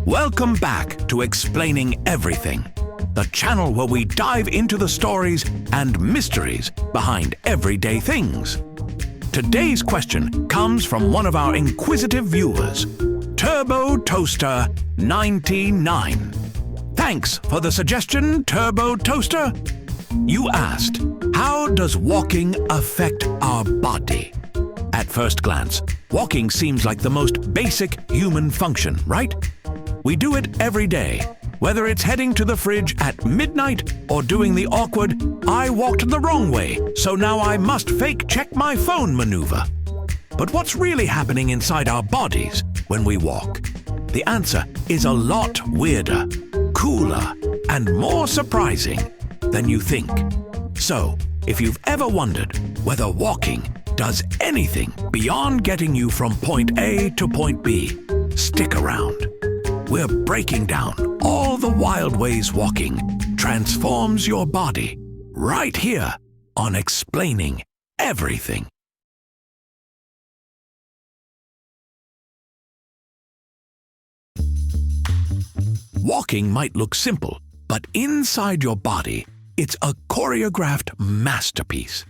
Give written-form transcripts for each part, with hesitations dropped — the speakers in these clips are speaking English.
Welcome back to Explaining Everything, the channel where we dive into the stories and mysteries behind everyday things. Today's question comes from one of our inquisitive viewers, Turbo Toaster 99. Thanks for the suggestion, Turbo Toaster. You asked, how does walking affect our body? At first glance, walking seems like the most basic human function, right? We do it every day, whether it's heading to the fridge at midnight or doing the awkward, I walked the wrong way, so now I must fake check my phone maneuver. But what's really happening inside our bodies when we walk? The answer is a lot weirder, cooler, and more surprising than you think. So, if you've ever wondered whether walking does anything beyond getting you from point A to point B, stick around. We're breaking down all the wild ways walking transforms your body right here on Explaining Everything. Walking might look simple, but inside your body, it's a choreographed masterpiece.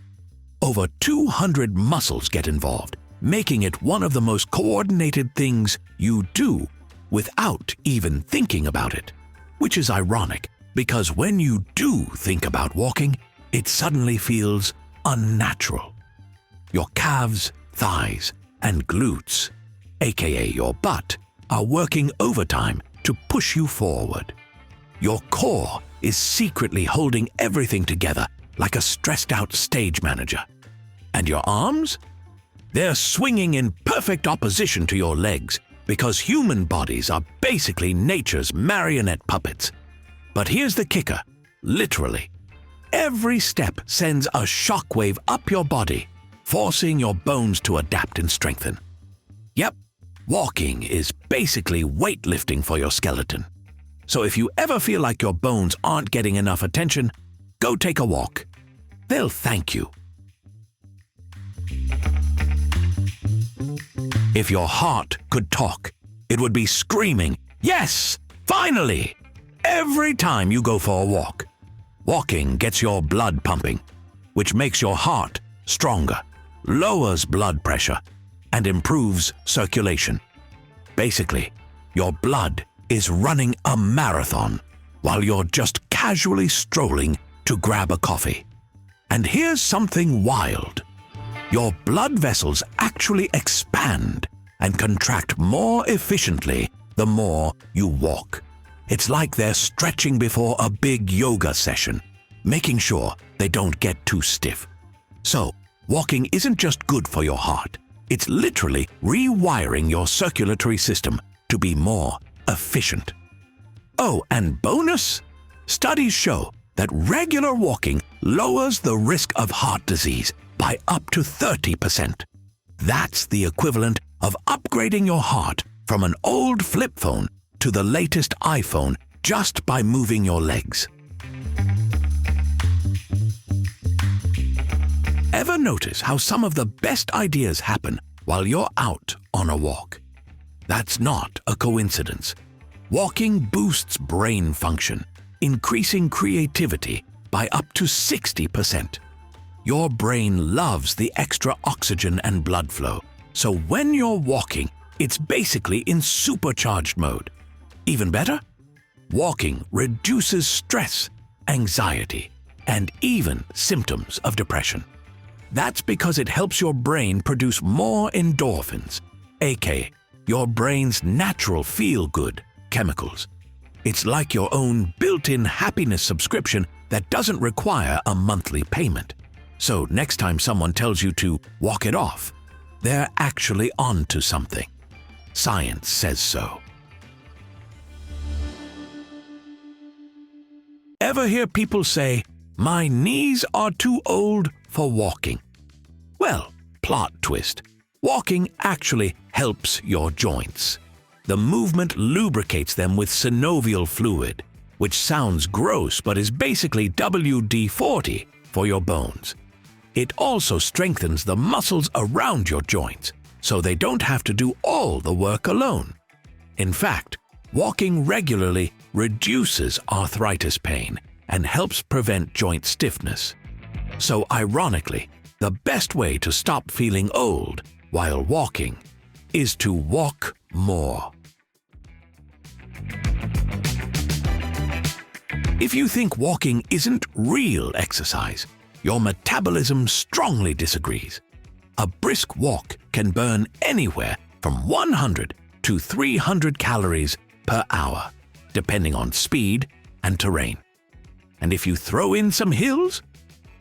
Over 200 muscles get involved, making it one of the most coordinated things you do without even thinking about it. Which is ironic, because when you do think about walking, it suddenly feels unnatural. Your calves, thighs, and glutes, aka your butt, are working overtime to push you forward. Your core is secretly holding everything together like a stressed-out stage manager. And your arms? They're swinging in perfect opposition to your legs because human bodies are basically nature's marionette puppets. But here's the kicker, literally. Every step sends a shockwave up your body, forcing your bones to adapt and strengthen. Yep, walking is basically weightlifting for your skeleton. So if you ever feel like your bones aren't getting enough attention, go take a walk. They'll thank you. If your heart could talk, it would be screaming, "Yes, finally!" every time you go for a walk. Walking gets your blood pumping, which makes your heart stronger, lowers blood pressure, and improves circulation. Basically, your blood is running a marathon while you're just casually strolling to grab a coffee. And here's something wild. Your blood vessels actually expand and contract more efficiently the more you walk. It's like they're stretching before a big yoga session, making sure they don't get too stiff. So, walking isn't just good for your heart. It's literally rewiring your circulatory system to be more efficient. Oh, and bonus? Studies show that regular walking lowers the risk of heart disease by up to 30%. That's the equivalent of upgrading your heart from an old flip phone to the latest iPhone just by moving your legs. Ever notice how some of the best ideas happen while you're out on a walk? That's not a coincidence. Walking boosts brain function, increasing creativity by up to 60%. Your brain loves the extra oxygen and blood flow, so when you're walking, it's basically in supercharged mode. Even better? Walking reduces stress, anxiety, and even symptoms of depression. That's because it helps your brain produce more endorphins, aka your brain's natural feel-good chemicals. It's like your own built-in happiness subscription that doesn't require a monthly payment. So next time someone tells you to walk it off, they're actually onto something. Science says so. Ever hear people say, "My knees are too old for walking"? Well, plot twist. Walking actually helps your joints. The movement lubricates them with synovial fluid, which sounds gross but is basically WD-40 for your bones. It also strengthens the muscles around your joints, so they don't have to do all the work alone. In fact, walking regularly reduces arthritis pain and helps prevent joint stiffness. So ironically, the best way to stop feeling old while walking is to walk more. If you think walking isn't real exercise, your metabolism strongly disagrees. A brisk walk can burn anywhere from 100 to 300 calories per hour, depending on speed and terrain. And if you throw in some hills,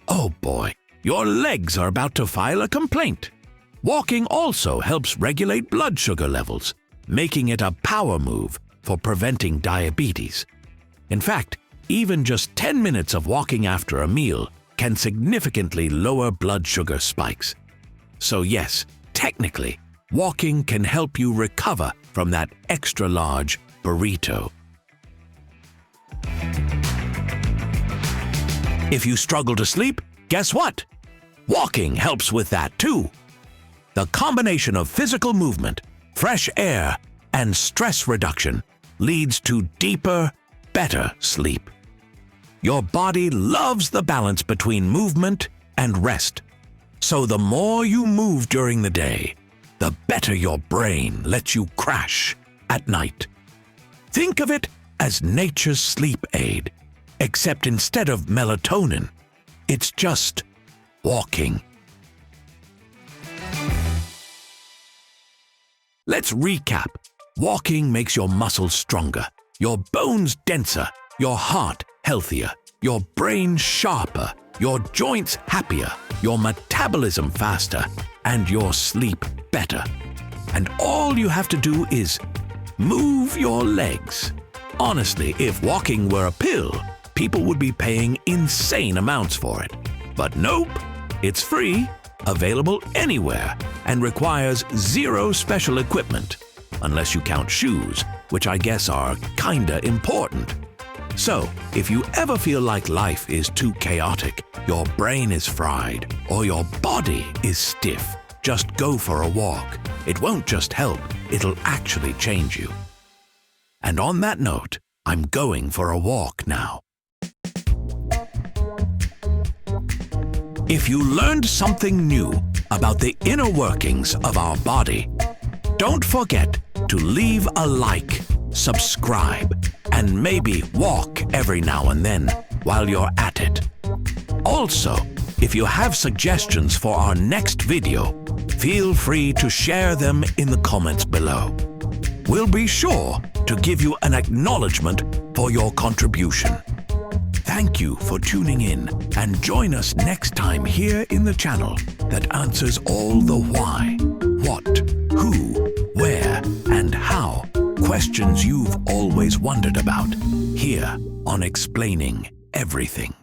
oh boy, your legs are about to file a complaint. Walking also helps regulate blood sugar levels, making it a power move for preventing diabetes. In fact, even just 10 minutes of walking after a meal can significantly lower blood sugar spikes. So yes, technically, walking can help you recover from that extra-large burrito. If you struggle to sleep, guess what? Walking helps with that too. The combination of physical movement, fresh air, and stress reduction leads to deeper, better sleep. Your body loves the balance between movement and rest. So the more you move during the day, the better your brain lets you crash at night. Think of it as nature's sleep aid, except instead of melatonin, it's just walking. Let's recap. Walking makes your muscles stronger, your bones denser, your heart healthier, your brain sharper, your joints happier, your metabolism faster, and your sleep better. And all you have to do is move your legs. Honestly, if walking were a pill, people would be paying insane amounts for it. But nope, it's free, available anywhere, and requires zero special equipment, unless you count shoes, which I guess are kinda important. So, if you ever feel like life is too chaotic, your brain is fried, or your body is stiff, just go for a walk. It won't just help, it'll actually change you. And on that note, I'm going for a walk now. If you learned something new about the inner workings of our body, don't forget to leave a like, subscribe, and maybe walk every now and then while you're at it. Also, if you have suggestions for our next video, feel free to share them in the comments below. We'll be sure to give you an acknowledgement for your contribution. Thank you for tuning in, and join us next time here in the channel that answers all the why, what, who, where, and how questions you've always wondered about, here on Explaining Everything.